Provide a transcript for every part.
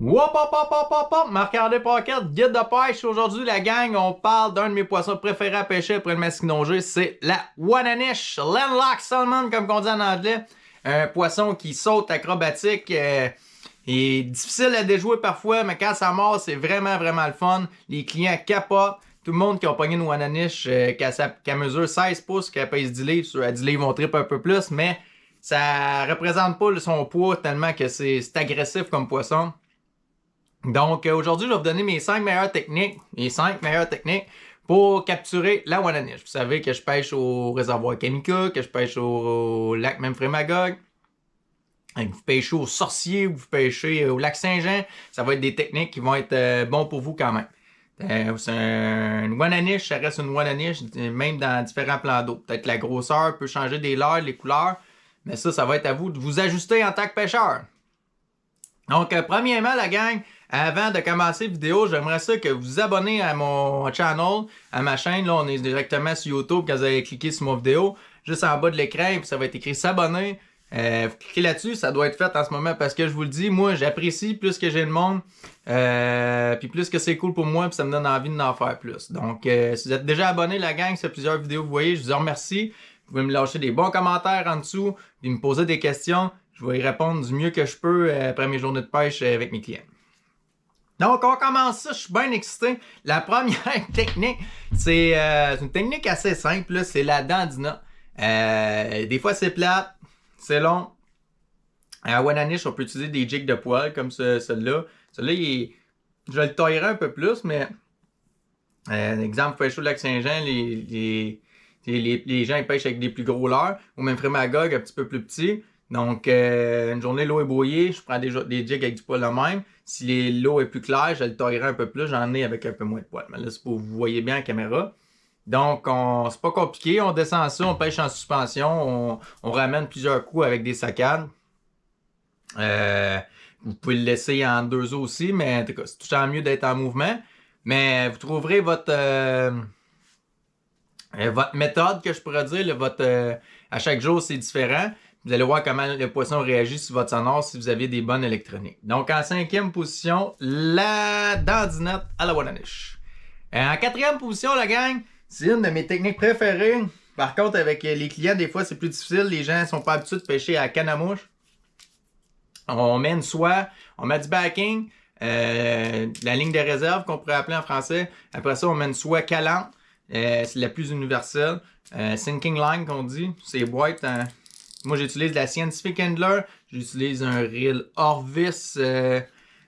Wop, hop, hop, hop, hop, hop, Marc-André Paquette, guide de pêche. Aujourd'hui, la gang, on parle d'un de mes poissons préférés à pêcher après le masquinongé, c'est la Wananish, Landlocked Salmon, comme on dit en anglais. Un poisson qui saute acrobatique, est difficile à déjouer parfois, mais quand ça mord, c'est vraiment, vraiment le fun. Les clients capotent. Tout le monde qui a pogné une Wananish, qu'elle mesure 16 pouces, qu'elle pèse 10 livres, sur 10 livres, on tripe un peu plus, mais ça représente pas son poids tellement que c'est agressif comme poisson. Donc, aujourd'hui, je vais vous donner mes 5 meilleures techniques, pour capturer la Wananish. Vous savez que je pêche au réservoir Kamika, que je pêche au lac Memphremagog, que vous pêchez au Sorcier, vous pêchez au lac Saint-Jean. Ça va être des techniques qui vont être bons pour vous quand même. C'est une Wananish, ça reste une Wananish, même dans différents plans d'eau. Peut-être la grosseur peut changer des leurres, les couleurs, mais ça va être à vous de vous ajuster en tant que pêcheur. Donc, premièrement, la gang, avant de commencer la vidéo, j'aimerais ça que vous vous abonnez à mon channel, à ma chaîne. Là, on est directement sur YouTube quand vous allez cliquer sur mon vidéo. Juste en bas de l'écran, puis ça va être écrit s'abonner. Vous cliquez là-dessus, ça doit être fait en ce moment parce que je vous le dis, moi, j'apprécie plus que j'ai le monde. Puis plus que c'est cool pour moi, puis ça me donne envie d'en faire plus. Donc, si vous êtes déjà abonné, la gang, c'est plusieurs vidéos que vous voyez, je vous en remercie. Vous pouvez me lâcher des bons commentaires en dessous, puis me poser des questions. Je vais y répondre du mieux que je peux après mes journées de pêche avec mes clients. Donc, on commence ça. Je suis bien excité. La première technique, c'est une technique assez simple. C'est la dandina. Des fois, c'est plate, c'est long. À Wananish, on peut utiliser des jigs de poil comme celui-là. Celui-là, je le taillerai un peu plus, mais exemple, pêche au lac Saint-Jean, les gens ils pêchent avec des plus gros leurres. Ou même Frémagog, un petit peu plus petit. Donc, une journée, l'eau est brouillée, je prends des jigs avec du poil de même. Si l'eau est plus claire, je le taillerai un peu plus, j'en ai avec un peu moins de poil. Mais là, c'est pour que vous voyez bien la caméra. Donc, c'est pas compliqué, on descend ça, on pêche en suspension, on ramène plusieurs coups avec des saccades. Vous pouvez le laisser en 2 eaux aussi, mais en tout cas, c'est tout le temps mieux d'être en mouvement. Mais vous trouverez votre méthode, que je pourrais dire, à chaque jour, c'est différent. Vous allez voir comment le poisson réagit sur votre sonore si vous avez des bonnes électroniques. Donc, en 5e position, la dandinette à la Wananish. En 4e position, la gang, c'est une de mes techniques préférées. Par contre, avec les clients, des fois, c'est plus difficile. Les gens ne sont pas habitués de pêcher à canne à mouche. On met une soie, on met du backing, la ligne de réserve qu'on pourrait appeler en français. Après ça, on met une soie calante. C'est la plus universelle. Sinking line qu'on dit. C'est boîte. Moi, j'utilise la Scientific Handler. J'utilise un reel Orvis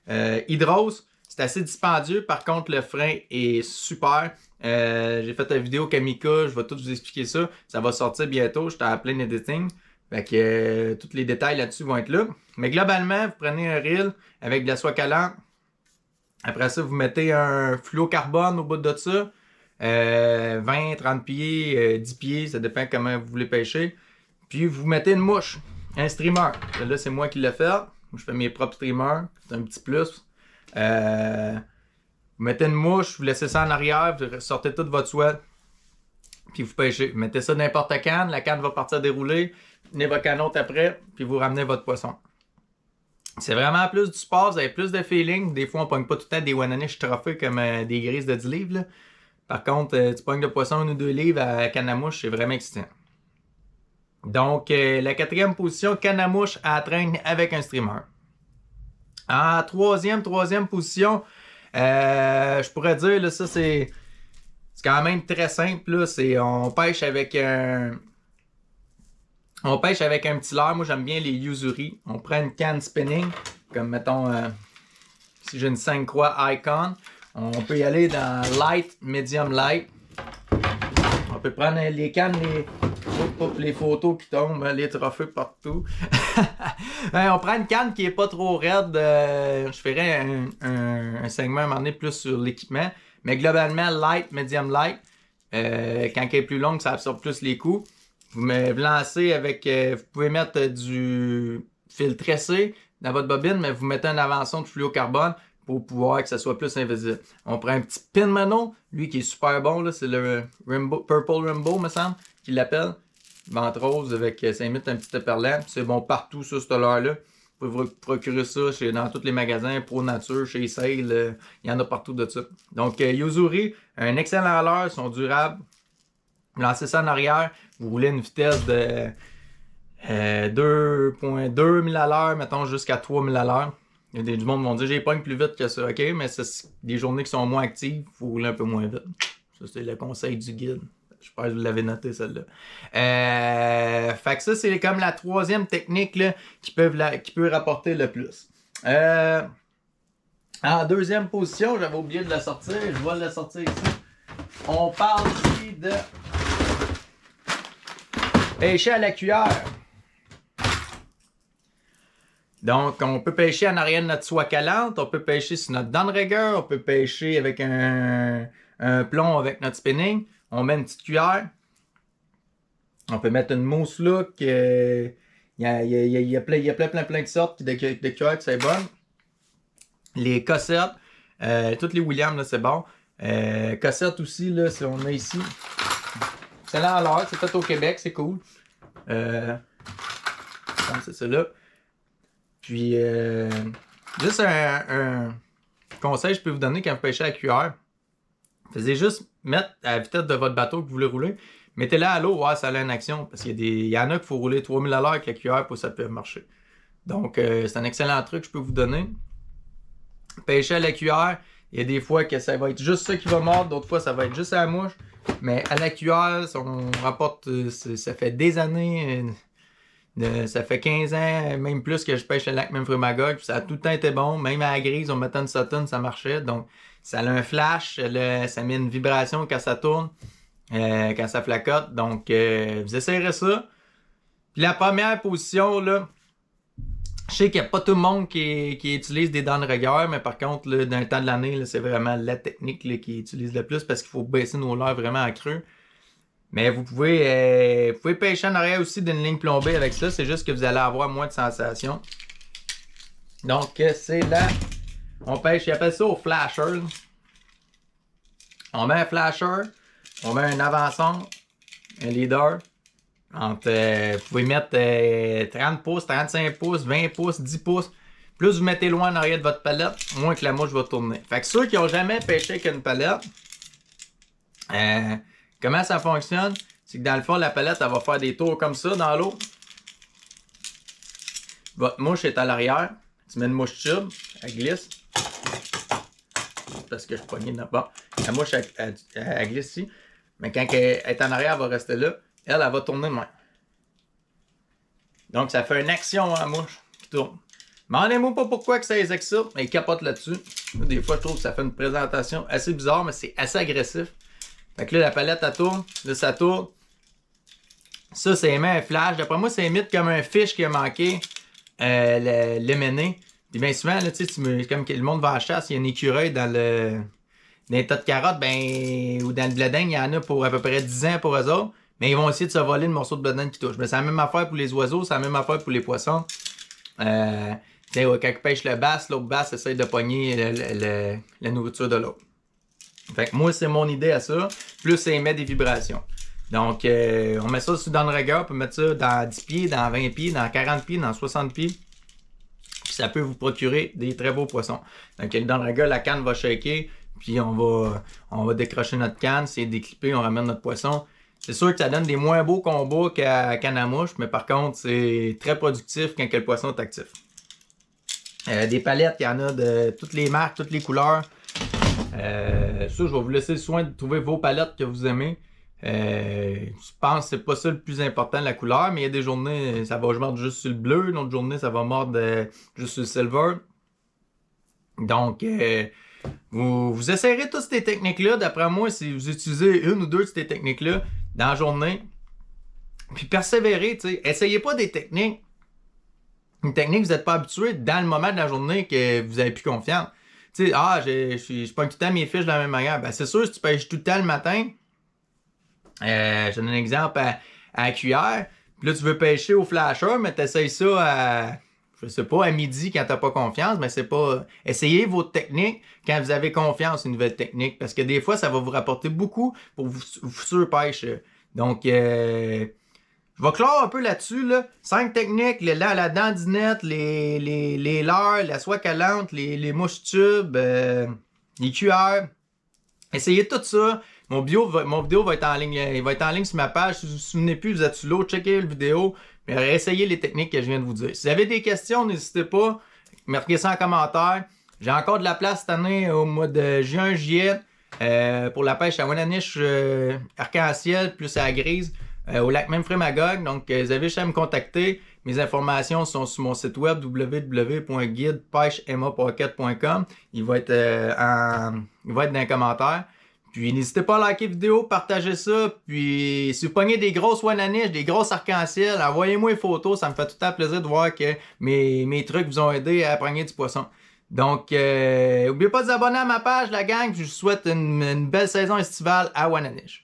Hydros. C'est assez dispendieux. Par contre, le frein est super. J'ai fait une vidéo Kamika. Je vais tout vous expliquer ça. Ça va sortir bientôt. J'étais en plein editing. Fait que tous les détails là-dessus vont être là. Mais globalement, vous prenez un reel avec de la soie calante. Après ça, vous mettez un fluocarbone au bout de ça. 20, 30 pieds, 10 pieds, ça dépend comment vous voulez pêcher. Puis vous mettez une mouche, un streamer. Là, c'est moi qui l'ai fait. Je fais mes propres streamers. C'est un petit plus. Vous mettez une mouche, vous laissez ça en arrière, vous sortez toute votre soie. Puis vous pêchez. Vous mettez ça n'importe canne, la canne va partir dérouler. Prenez votre canote après, puis vous ramenez votre poisson. C'est vraiment plus du sport, vous avez plus de feeling. Des fois, on ne pogne pas tout le temps des Wananish trophées comme des grises de 10 livres. Là. Par contre, tu pognes de poisson 1 ou 2 livres à canne à mouche, c'est vraiment excitant. Donc, la 4e position, canne à mouche à traîne avec un streamer. En 3e position, je pourrais dire, là, ça c'est quand même très simple. Là, on pêche avec un petit leurre. Moi, j'aime bien les Yuzuri. On prend une canne spinning, comme mettons, si j'ai une 5 croix Icon. On peut y aller dans light, medium light. On peut prendre les cannes, les photos qui tombent, les trophées partout. On prend une canne qui est pas trop raide. Je ferai un segment à un moment donné plus sur l'équipement. Mais globalement, light, medium light. Quand elle est plus longue, ça absorbe plus les coups. Vous lancez avec... vous pouvez mettre du fil tressé dans votre bobine, mais vous mettez un avançon de fluocarbone pour pouvoir que ça soit plus invisible. On prend un petit pin mono, lui qui est super bon, là, c'est le Purple Rainbow, me semble, qu'il l'appelle. Ventre rose avec, ça imite un petit éperlant. C'est bon partout, ça, ce leurre-là. Vous pouvez vous procurer ça dans tous les magasins, Pro Nature, chez Sale, il y en a partout de ça. Donc, Yo-Zuri, un excellent leurre, sont durables. Vous lancez ça en arrière, vous roulez une vitesse de 2.2 000 à l'heure, mettons jusqu'à 3 000 à l'heure. Il y a du monde qui vont dire j'ai pas plus vite que ça, ok, mais c'est des journées qui sont moins actives, il faut rouler un peu moins vite. Ça, c'est le conseil du guide. Je pense que vous l'avez noté, celle-là. Fait que ça, c'est comme la troisième technique là, qui peut rapporter le plus. En deuxième position, j'avais oublié de la sortir, je vais la sortir ici. On parle ici de pêcher à la cuillère. Donc, on peut pêcher en arrière de notre soie calante, on peut pêcher sur notre downrigger, on peut pêcher avec un plomb avec notre spinning. On met une petite cuillère. On peut mettre une mousse look. Il y a plein de sortes de cuillères qui sont bonnes. Les cossettes. Toutes les Williams, là, c'est bon. Cossettes aussi, là, si on a ici. C'est là à l'heure, c'est fait au Québec, c'est cool. C'est ça-là. Puis, juste un conseil que je peux vous donner quand vous pêchez à la cuillère. Faisez juste mettre à la vitesse de votre bateau que vous voulez rouler. Mettez-la à l'eau, ouais, ça a une action. Parce qu'il y en a qu'il faut rouler 3000 à l'heure avec la cuillère pour que ça puisse marcher. Donc, c'est un excellent truc que je peux vous donner. Pêcher à la cuillère, il y a des fois que ça va être juste ça qui va mordre, d'autres fois ça va être juste à la mouche. Mais à la cuillère, on rapporte, ça fait des années, ça fait 15 ans, même plus que je pêche le lac Memphremagog, ça a tout le temps été bon. Même à la grise, on mettait une Sutton, ça marchait. Donc, ça a un flash, ça met une vibration quand ça tourne, quand ça flacote. Donc, vous essayerez ça. Puis la première position, là, je sais qu'il n'y a pas tout le monde qui utilise des downriggers, mais par contre, là, dans le temps de l'année, là, c'est vraiment la technique là, qui utilise le plus parce qu'il faut baisser nos leurres vraiment à creux. Mais vous pouvez pêcher en arrière aussi d'une ligne plombée avec ça. C'est juste que vous allez avoir moins de sensations. Donc, c'est là. On pêche, ils appellent ça au flasher. Là. On met un flasher, on met un avançon, un leader. Vous pouvez mettre 30 pouces, 35 pouces, 20 pouces, 10 pouces. Plus vous mettez loin en arrière de votre palette, moins que la mouche va tourner. Fait que ceux qui n'ont jamais pêché avec une palette, comment ça fonctionne? C'est que dans le fond, la palette, elle va faire des tours comme ça dans l'eau. Votre mouche est à l'arrière. Tu mets une mouche tube, elle glisse. Parce que je pognais dans... Bon, la mouche, elle glisse ici. Mais quand elle est en arrière, elle va rester là. Elle va tourner de même. Donc, ça fait une action à la mouche qui tourne. Demandez-moi pas pourquoi que ça les excite, mais ils capotent là-dessus. Des fois, je trouve que ça fait une présentation assez bizarre, mais c'est assez agressif. Fait que là, la palette, elle tourne. Là, ça tourne. Ça, c'est émet un flash. D'après moi, ça émite comme un fish qui a manqué le méné. Puis bien souvent, là, tu sais, comme que le monde va à la chasse, il y a un écureuil dans les tas de carottes, ou dans le blé d'Inde, il y en a pour à peu près 10 ans pour eux autres. Mais ils vont essayer de se voler le morceau de blé d'Inde qui touche. Mais c'est la même affaire pour les oiseaux, c'est la même affaire pour les poissons. Quand ils pêchent le bass, l'autre bass essaye de pogner la nourriture de l'autre. Fait que moi, c'est mon idée à ça. Plus ça émet des vibrations. Donc, on met ça sur downrigger, on peut mettre ça dans 10 pieds, dans 20 pieds, dans 40 pieds, dans 60 pieds. Puis ça peut vous procurer des très beaux poissons. Donc, le downrigger, la canne va shaker, puis on va décrocher notre canne, c'est déclippé, on ramène notre poisson. C'est sûr que ça donne des moins beaux combats qu'à canne à mouche, mais par contre, c'est très productif quand le poisson est actif. Des palettes, il y en a de toutes les marques, toutes les couleurs. Ça, je vais vous laisser le soin de trouver vos palettes que vous aimez. Je pense que c'est pas ça le plus important, la couleur, mais il y a des journées, ça va mordre juste sur le bleu, une autre journée, ça va mordre juste sur le silver. Donc, vous essayerez toutes ces techniques-là. D'après moi, si vous utilisez une ou deux de ces techniques-là dans la journée, puis persévérez, tu sais. Essayez pas des techniques. Une technique que vous n'êtes pas habitué dans le moment de la journée que vous avez plus confiance. Tu sais, je pogne tout le temps mes fiches de la même manière. Ben, c'est sûr, si tu pêches tout le temps le matin, je donne un exemple à la cuillère, puis là, tu veux pêcher au flasher, mais tu essayes ça à midi quand tu n'as pas confiance, mais c'est pas... Essayez votre technique quand vous avez confiance, une nouvelle technique, parce que des fois, ça va vous rapporter beaucoup pour vos futures pêches. Donc, Je vais clore un peu là-dessus, là. 5 techniques, la dandinette, les leurres, la soie calante, les mouches-tubes, les cuillères. Essayez tout ça. Mon vidéo va être en ligne. Il va être en ligne sur ma page. Si vous vous souvenez plus, vous êtes sous l'eau, checkez la vidéo. Mais essayez les techniques que je viens de vous dire. Si vous avez des questions, n'hésitez pas. Marquez ça en commentaire. J'ai encore de la place cette année au mois de juin, juillet. Pour la pêche à Wananiche arc-en-ciel plus à la grise au lac Memphremagog. Donc, vous avez juste à me contacter. Mes informations sont sur mon site web www.guidepêchemapocket.com. Il va être dans les commentaires. Puis n'hésitez pas à liker la vidéo, partagez ça. Puis si vous pognez des grosses Wananiche, des grosses arc-en-ciel, envoyez-moi une photo. Ça me fait tout le temps plaisir de voir que mes trucs vous ont aidé à pogner du poisson. Donc, n'oubliez pas de vous abonner à ma page, la gang. Je vous souhaite une belle saison estivale à Wananiche.